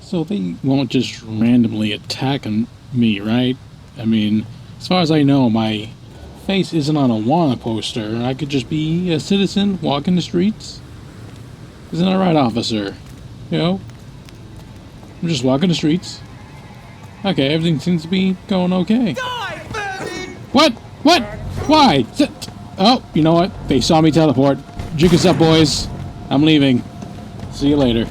So they won't just randomly attack me, right? I mean, as far as I know, my face isn't on a wanted poster. I could just be a citizen walking the streets. Isn't that right, officer? You know, I'm just walking the streets. Okay, everything seems to be going okay. What? What? Why? Oh, you know what? They saw me teleport. Juke us up, boys. I'm leaving. See you later.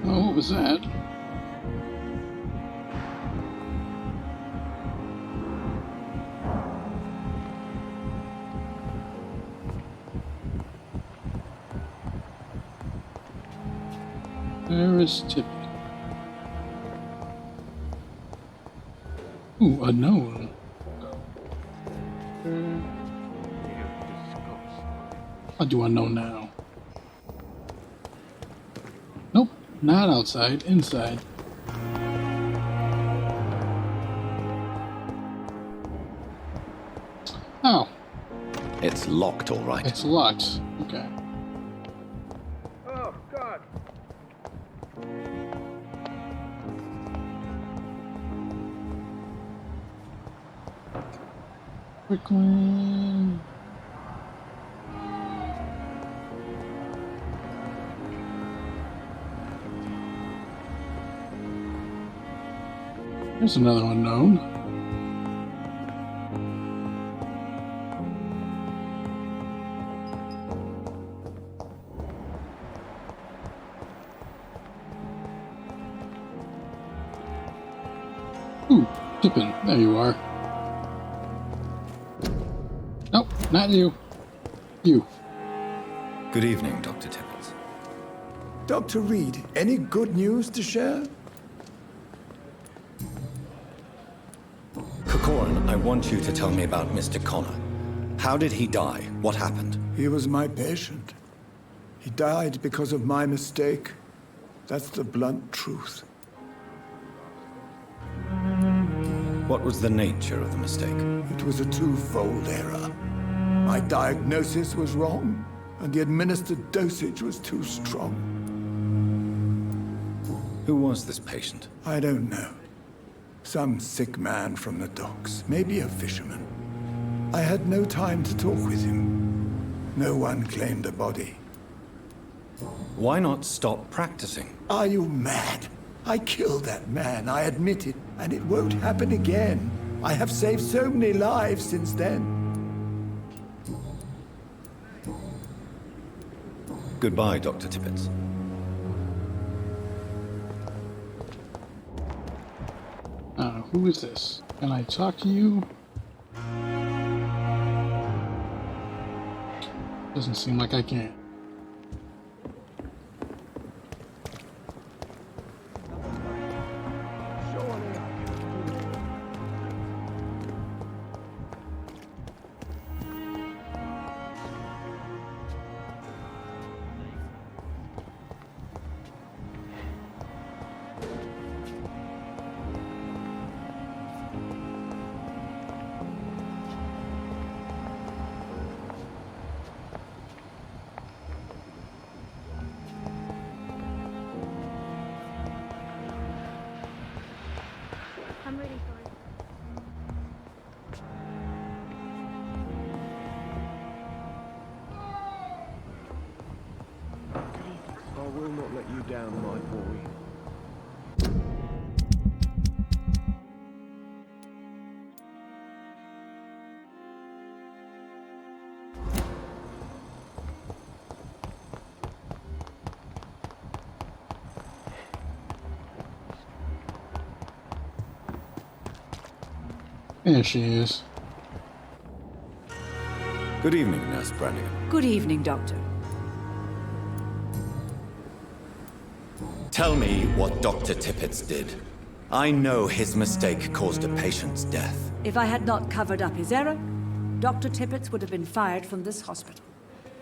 Oh, what was that? Where is Tippy? Ooh, a gnome. What do I know now? Nope, not outside, inside. Oh. It's locked, all right. It's locked. Okay. Oh, God. Quickly. There's another unknown. Ooh, Pippin, there you are. Nope, not you. You. Good evening, Dr. Tipples. Dr. Reed, any good news to share? Kokorin, I want you to tell me about Mr. Connor. How did he die? What happened? He was my patient. He died because of my mistake. That's the blunt truth. What was the nature of the mistake? It was a twofold error. My diagnosis was wrong, and the administered dosage was too strong. Who was this patient? I don't know. Some sick man from the docks, maybe a fisherman. I had no time to talk with him. No one claimed a body. Why not stop practicing? Are you mad? I killed that man, I admit it, and it won't happen again. I have saved so many lives since then. Goodbye, Dr. Tippets. Who is this? Can I talk to you? Doesn't seem like I can. will not let you down, my boy. There she is. Good evening, Nurse Brannigan. Good evening, Doctor. Tell me what Dr. Tippett did. I know his mistake caused a patient's death. If I had not covered up his error, Dr. Tippett would have been fired from this hospital.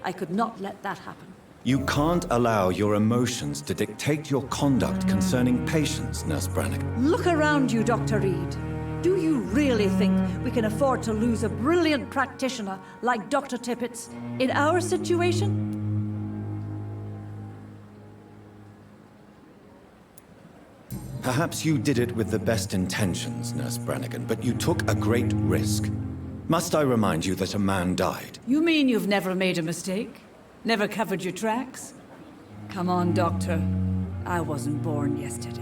I could not let that happen. You can't allow your emotions to dictate your conduct concerning patients, Nurse Brannigan. Look around you, Dr. Reed. Do you really think we can afford to lose a brilliant practitioner like Dr. Tippett in our situation? Perhaps you did it with the best intentions, Nurse Brannigan, but you took a great risk. Must I remind you that a man died? You mean you've never made a mistake? Never covered your tracks? Come on, Doctor. I wasn't born yesterday.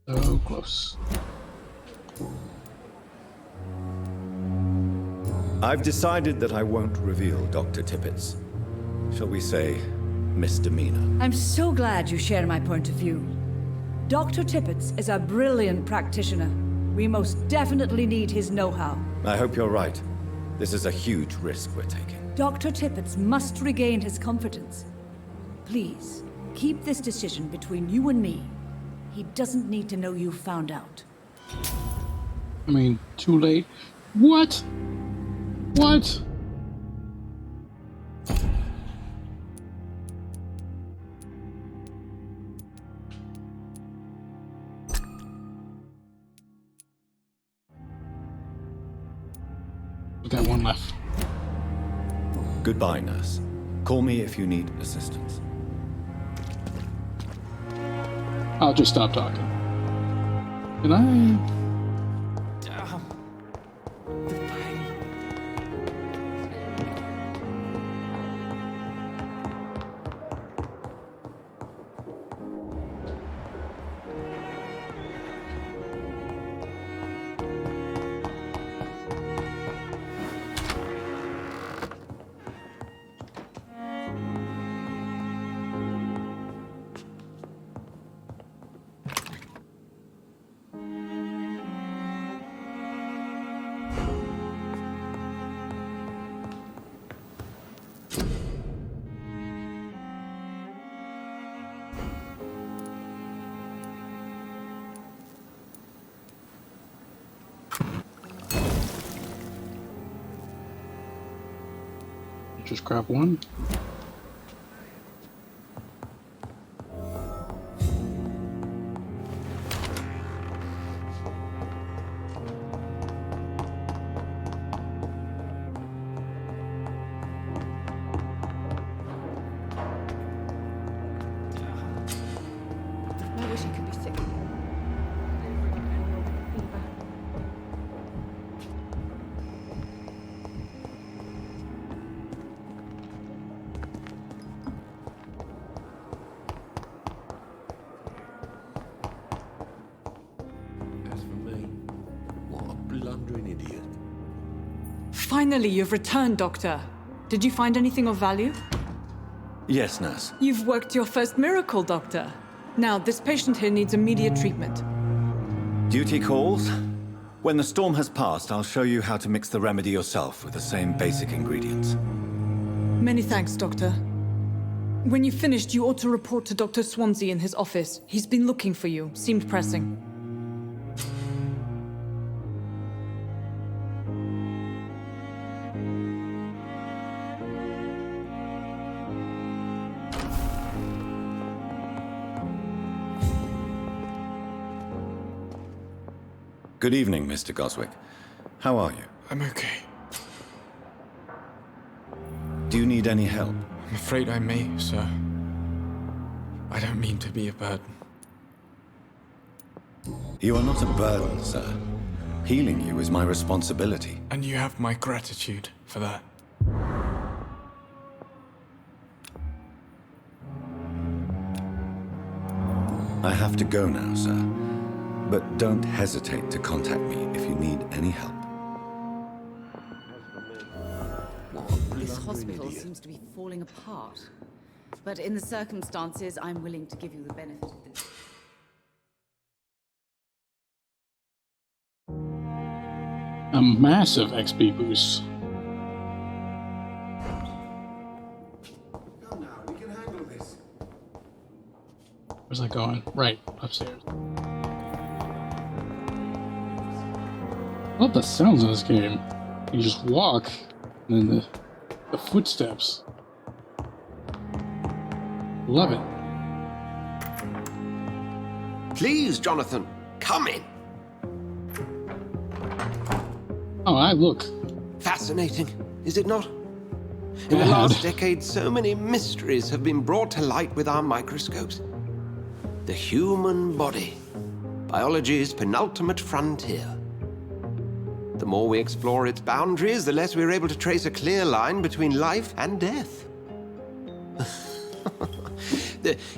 So close. I've decided that I won't reveal Dr. Tippett's, shall we say, misdemeanor. I'm so glad you share my point of view. Dr. Tippett is a brilliant practitioner. We most definitely need his know-how. I hope you're right. This is a huge risk we're taking. Dr. Tippett must regain his confidence. Please, keep this decision between you and me. He doesn't need to know you found out. I mean, too late. What? What? We got one left. Goodbye, nurse. Call me if you need assistance. I'll just stop talking. Can I? Just grab one. I wish I could be sick. As for me, what a blundering idiot. Finally, you've returned, Doctor. Did you find anything of value? Yes, nurse. You've worked your first miracle, Doctor. Now, this patient here needs immediate treatment. Duty calls. When the storm has passed, I'll show you how to mix the remedy yourself with the same basic ingredients. Many thanks, Doctor. When you've finished, you ought to report to Dr. Swansea in his office. He's been looking for you. Seemed pressing. Good evening, Mr. Goswick. How are you? I'm okay. Do you need any help? I'm afraid I may, sir. I don't mean to be a burden. You are not a burden, sir. Healing you is my responsibility. And you have my gratitude for that. I have to go now, sir. But don't hesitate to contact me if you need any help. This hospital seems to be falling apart. But in the circumstances, I'm willing to give you the benefit of the doubt. A massive XP boost. Come now, we can handle this. Where's that going? Right, upstairs. I love the sounds in this game. You just walk, and then the footsteps. Love it. Please, Jonathan, come in. Oh, I look. Fascinating, is it not? In the last decade, so many mysteries have been brought to light with our microscopes. The human body, biology's penultimate frontier. The more we explore its boundaries, the less we're able to trace a clear line between life and death.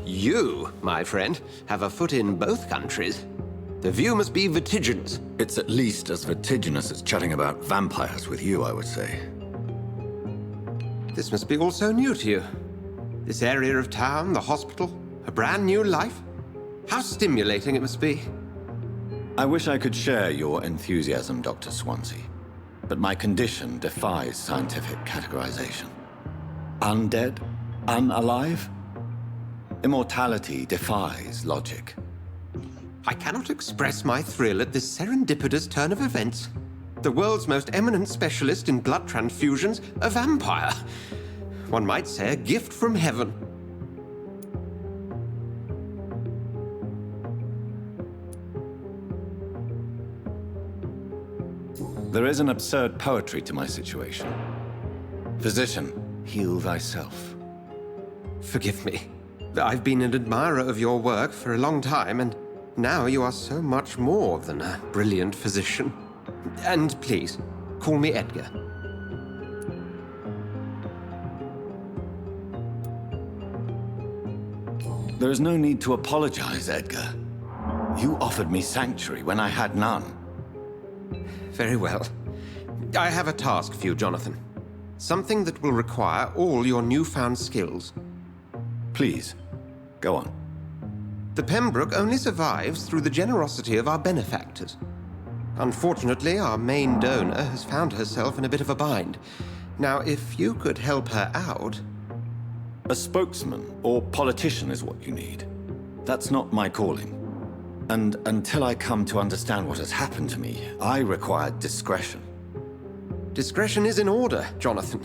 You, my friend, have a foot in both countries. The view must be vertiginous. It's at least as vertiginous as chatting about vampires with you, I would say. This must be all so new to you. This area of town, the hospital, a brand new life. How stimulating it must be. I wish I could share your enthusiasm, Dr. Swansea, but my condition defies scientific categorization. Undead? Unalive? Immortality defies logic. I cannot express my thrill at this serendipitous turn of events. The world's most eminent specialist in blood transfusions, a vampire. One might say a gift from heaven. There is an absurd poetry to my situation. Physician, heal thyself. Forgive me. I've been an admirer of your work for a long time, and now you are so much more than a brilliant physician. And please, call me Edgar. There is no need to apologize, Edgar. You offered me sanctuary when I had none. Very well. I have a task for you, Jonathan. Something that will require all your newfound skills. Please, go on. The Pembroke only survives through the generosity of our benefactors. Unfortunately, our main donor has found herself in a bit of a bind. Now, if you could help her out... A spokesman or politician is what you need. That's not my calling. And until I come to understand what has happened to me, I require discretion. Discretion is in order, Jonathan.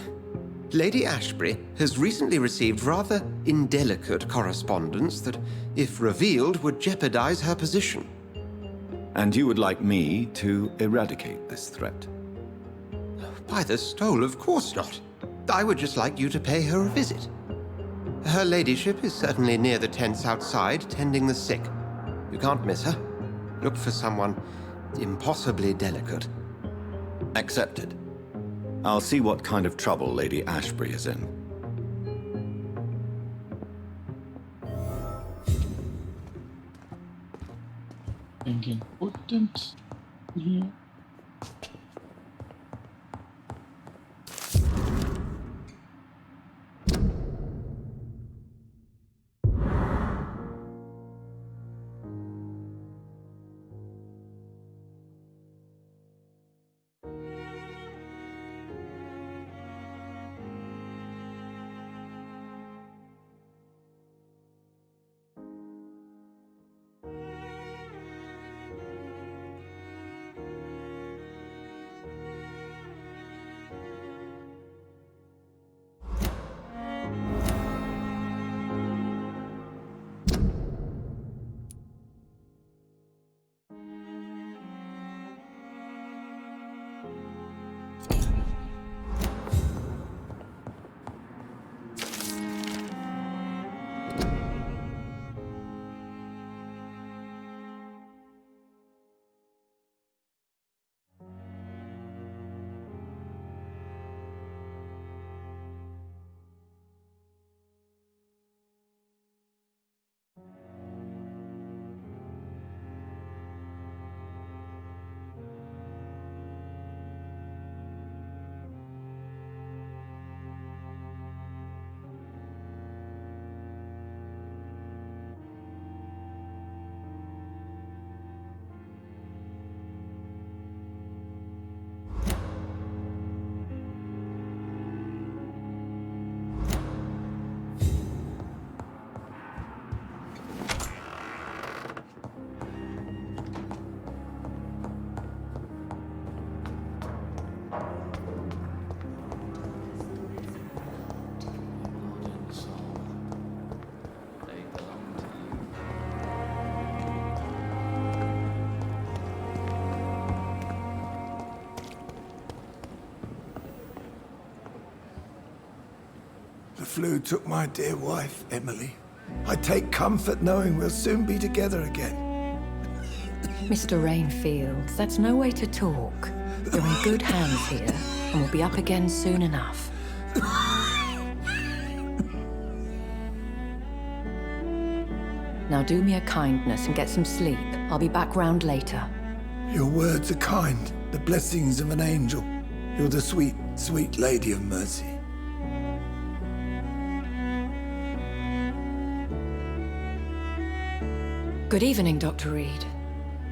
Lady Ashbury has recently received rather indelicate correspondence that, if revealed, would jeopardize her position. And you would like me to eradicate this threat? By the stole, of course not. I would just like you to pay her a visit. Her ladyship is certainly near the tents outside, tending the sick. You can't miss her. Look for someone impossibly delicate. Accepted. I'll see what kind of trouble Lady Ashbury is in. Anything important here? flu took my dear wife, Emily. I take comfort knowing we'll soon be together again. Mr. Rainfield, that's no way to talk. You're in good hands here, and we'll be up again soon enough. Now do me a kindness and get some sleep. I'll be back round later. Your words are kind, the blessings of an angel. You're the sweet, sweet Lady of Mercy. Good evening, Dr. Reed.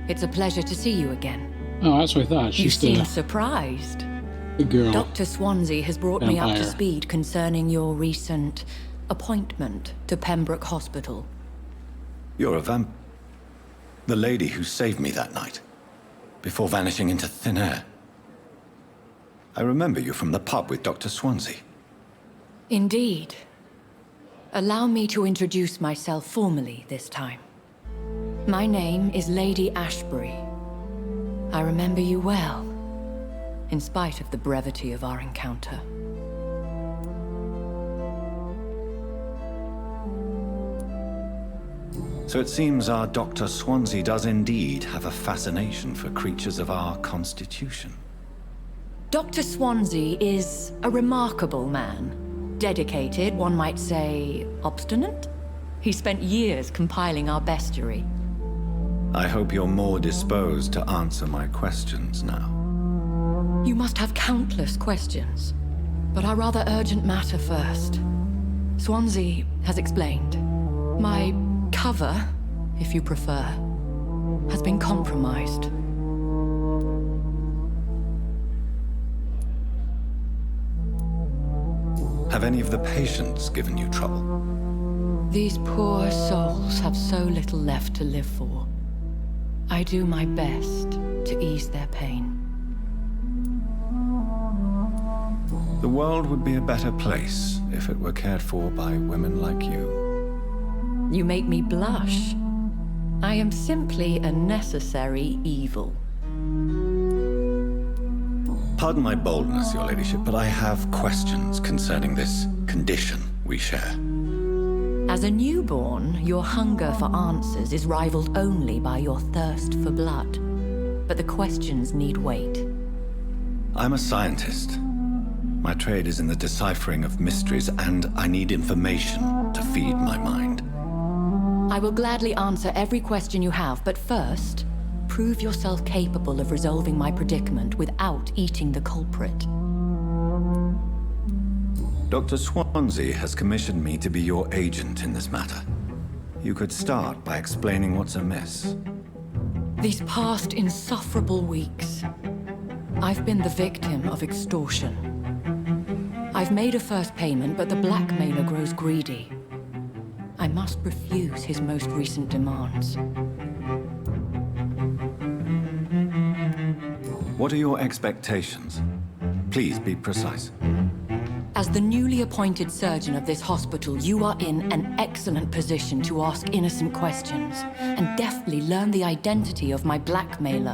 It's a pleasure to see you again. Oh, that's what I thought. You She's seem surprised. the girl. Dr. Swansea has brought me up to Vampyr. speed concerning your recent appointment to Pembroke Hospital. You're a the lady who saved me that night, before vanishing into thin air. I remember you from the pub with Dr. Swansea. Indeed. Allow me to introduce myself formally this time. My name is Lady Ashbury. I remember you well, in spite of the brevity of our encounter. So it seems our Dr. Swansea does indeed have a fascination for creatures of our constitution. Dr. Swansea is a remarkable man. Dedicated, one might say, obstinate? He spent years compiling our bestiary. I hope you're more disposed to answer my questions now. You must have countless questions, but our rather urgent matter first. Swansea has explained. My cover, if you prefer, has been compromised. Have any of the patients given you trouble? These poor souls have so little left to live for. I do my best to ease their pain. The world would be a better place if it were cared for by women like you. You make me blush. I am simply a necessary evil. Pardon my boldness, Your Ladyship, but I have questions concerning this condition we share. As a newborn, your hunger for answers is rivaled only by your thirst for blood. But the questions need wait. I'm a scientist. My trade is in the deciphering of mysteries, and I need information to feed my mind. I will gladly answer every question you have, but first, prove yourself capable of resolving my predicament without eating the culprit. Dr. Swansea has commissioned me to be your agent in this matter. You could start by explaining what's amiss. These past insufferable weeks, I've been the victim of extortion. I've made a first payment, but the blackmailer grows greedy. I must refuse his most recent demands. What are your expectations? Please be precise. As the newly appointed surgeon of this hospital, you are in an excellent position to ask innocent questions and deftly learn the identity of my blackmailer.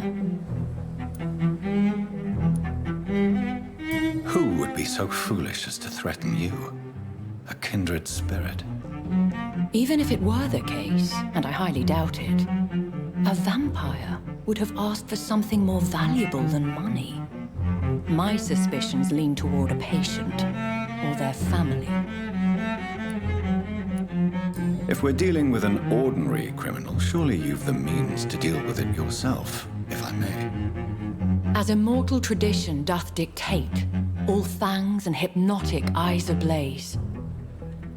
Who would be so foolish as to threaten you? A kindred spirit. Even if it were the case, and I highly doubt it, a vampire would have asked for something more valuable than money. My suspicions lean toward a patient or their family. If we're dealing with an ordinary criminal, surely you've the means to deal with it yourself, if I may. As immortal tradition doth dictate, all fangs and hypnotic eyes ablaze,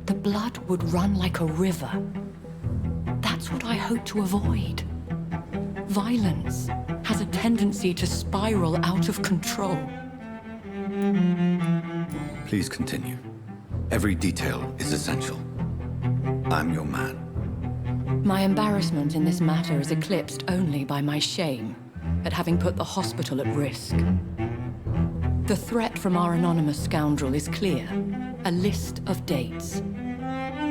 the blood would run like a river. That's what I hope to avoid. Violence has a tendency to spiral out of control. Please continue. Every detail is essential. I'm your man. My embarrassment in this matter is eclipsed only by my shame at having put the hospital at risk. The threat from our anonymous scoundrel is clear. A list of dates.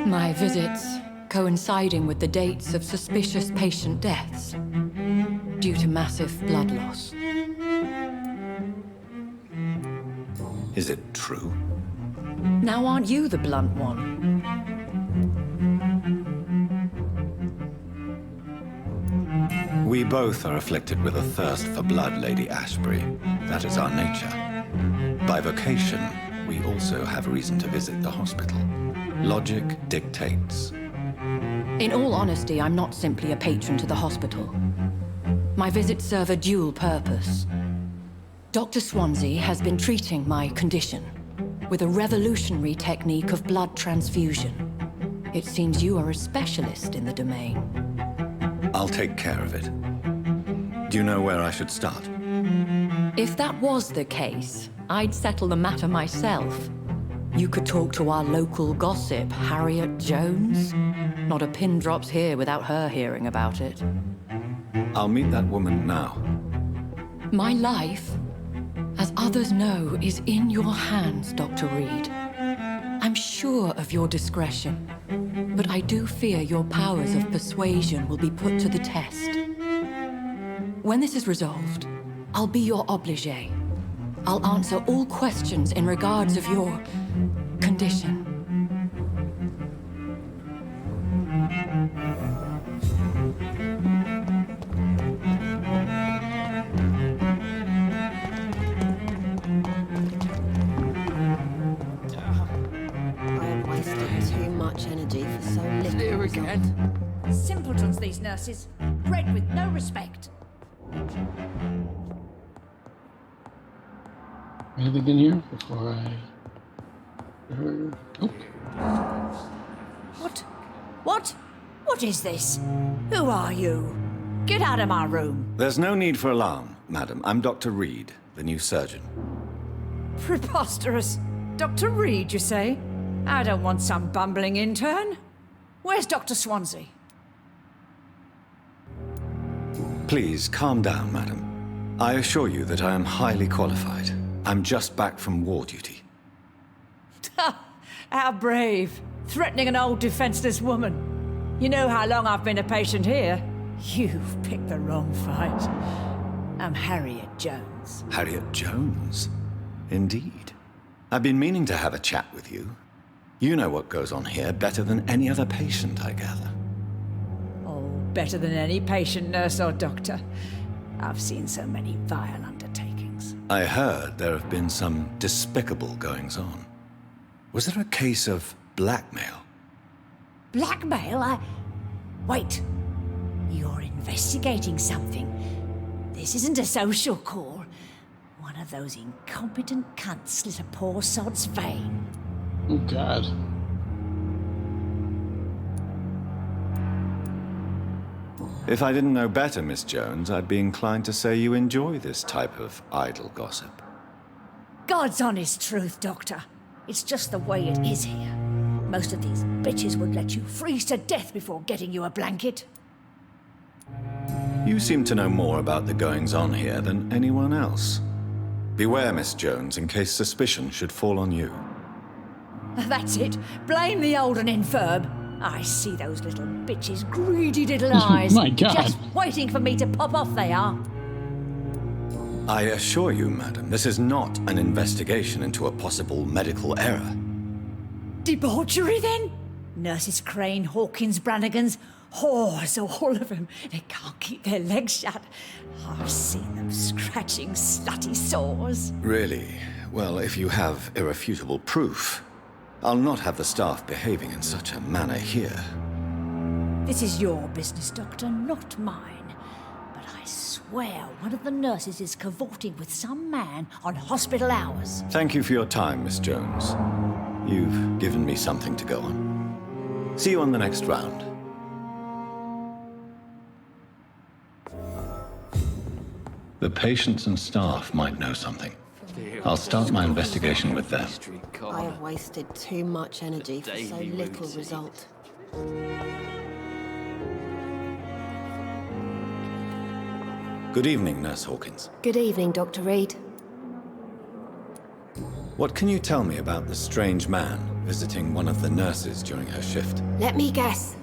My visits coinciding with the dates of suspicious patient deaths due to massive blood loss. Is it true? Now aren't you the blunt one? We both are afflicted with a thirst for blood, Lady Ashbury. That is our nature. By vocation, we also have reason to visit the hospital. Logic dictates. In all honesty, I'm not simply a patron to the hospital. My visits serve a dual purpose. Dr. Swansea has been treating my condition with a revolutionary technique of blood transfusion. It seems you are a specialist in the domain. I'll take care of it. Do you know where I should start? If that was the case, I'd settle the matter myself. You could talk to our local gossip, Harriet Jones. Not a pin drops here without her hearing about it. I'll meet that woman now. My life, as others know, is in your hands, Dr. Reed. I'm sure of your discretion, but I do fear your powers of persuasion will be put to the test. When this is resolved, I'll be your obligé. I'll answer all questions in regards of your condition. I have wasted too much energy for so little. Here again. Simpletons, these nurses. Bred with no respect. Anything in here before I... Oh. What? What? What is this? Who are you? Get out of my room. There's no need for alarm, madam. I'm Dr. Reed, the new surgeon. Preposterous. Dr. Reed, you say? I don't want some bumbling intern. Where's Dr. Swansea? Please, calm down, madam. I assure you that I am highly qualified. I'm just back from war duty. How brave. Threatening an old defenseless woman. You know how long I've been a patient here? You've picked the wrong fight. I'm Harriet Jones. Harriet Jones? Indeed. I've been meaning to have a chat with you. You know what goes on here better than any other patient, I gather. Oh, better than any patient, nurse, or doctor. I've seen so many vile undertakings. I heard there have been some despicable goings-on. Was there a case of blackmail? Blackmail? Wait. You're investigating something. This isn't a social call. One of those incompetent cunts slit a poor sod's vein. Oh, God. If I didn't know better, Miss Jones, I'd be inclined to say you enjoy this type of idle gossip. God's honest truth, Doctor. It's just the way it is here. Most of these bitches would let you freeze to death before getting you a blanket. You seem to know more about the goings-on here than anyone else. Beware, Miss Jones, in case suspicion should fall on you. That's it. Blame the old and infirm. I see those little bitches' greedy little eyes. My God. Just waiting for me to pop off, they are. I assure you, madam, this is not an investigation into a possible medical error. Debauchery, then? Nurses Crane, Hawkins, Brannigans, whores, all of them. They can't keep their legs shut. I've seen them scratching slutty sores. Really? Well, if you have irrefutable proof, I'll not have the staff behaving in such a manner here. This is your business, Doctor, not mine. But I swear one of the nurses is cavorting with some man on hospital hours. Thank you for your time, Miss Jones. You've given me something to go on. See you on the next round. The patients and staff might know something. I'll start my investigation with them. I have wasted too much energy for so little result. Good evening, Nurse Hawkins. Good evening, Dr. Reed. What can you tell me about the strange man visiting one of the nurses during her shift? Let me guess.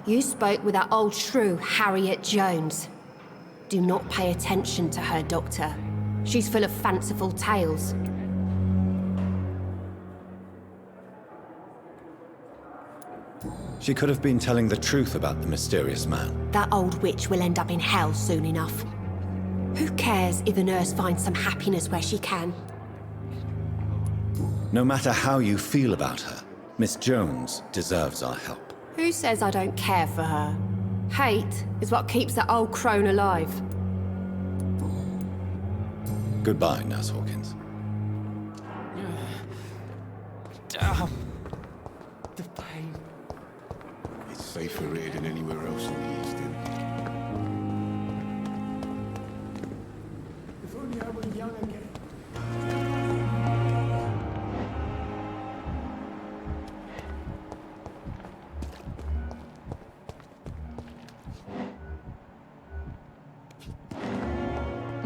You spoke with that old shrew, Harriet Jones. Do not pay attention to her, Doctor. She's full of fanciful tales. She could have been telling the truth about the mysterious man. That old witch will end up in hell soon enough. Who cares if the nurse finds some happiness where she can? No matter how you feel about her, Miss Jones deserves our help. Who says I don't care for her? Hate is what keeps that old crone alive. Goodbye, Nurse Hawkins. Damn. The pain. It's safer here than anywhere else in the East End. If only I were young again.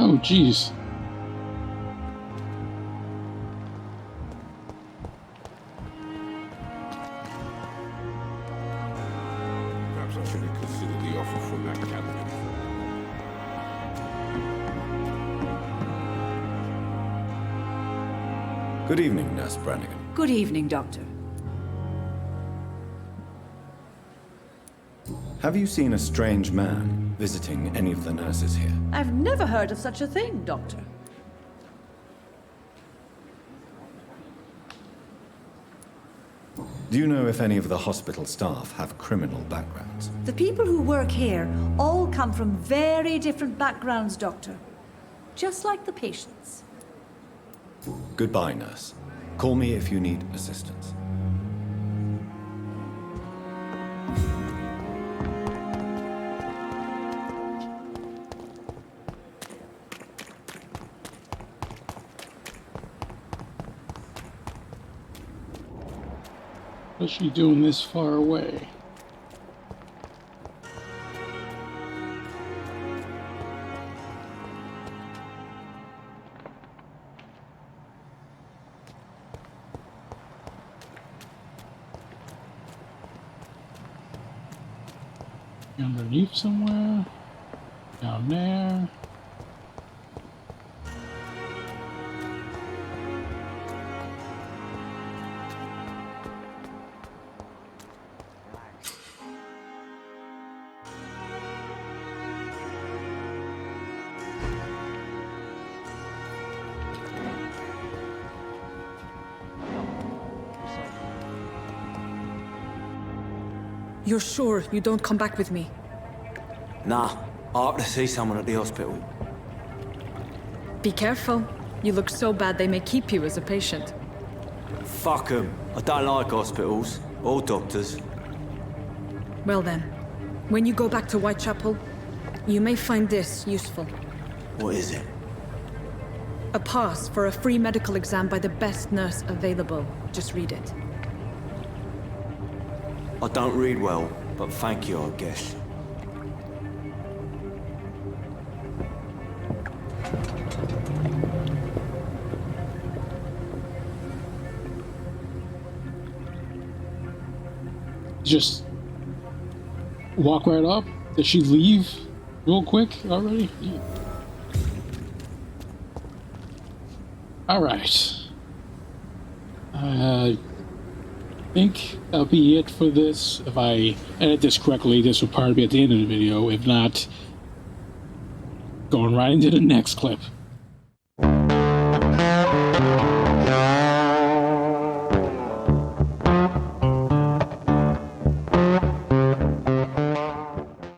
Oh, jeez. Perhaps I should have considered the offer from that cabinet. Good evening, Nurse Brannigan. Good evening, Doctor. Have you seen a strange man visiting any of the nurses here? I've never heard of such a thing, Doctor. Do you know if any of the hospital staff have criminal backgrounds? The people who work here all come from very different backgrounds, Doctor. Just like the patients. Goodbye, nurse. Call me if you need assistance. What's she doing this far away? Underneath somewhere? Down there? You're sure you don't come back with me? Nah, I have to see someone at the hospital. Be careful. You look so bad they may keep you as a patient. Fuck 'em. I don't like hospitals. Or doctors. Well then, when you go back to Whitechapel, you may find this useful. What is it? A pass for a free medical exam by the best nurse available. Just read it. I don't read well, but thank you, I guess. Just walk right up? Did she leave real quick already? Yeah. Alright. I think that'll be it for this. If I edit this correctly, this will probably be at the end of the video. If not, going right into the next clip.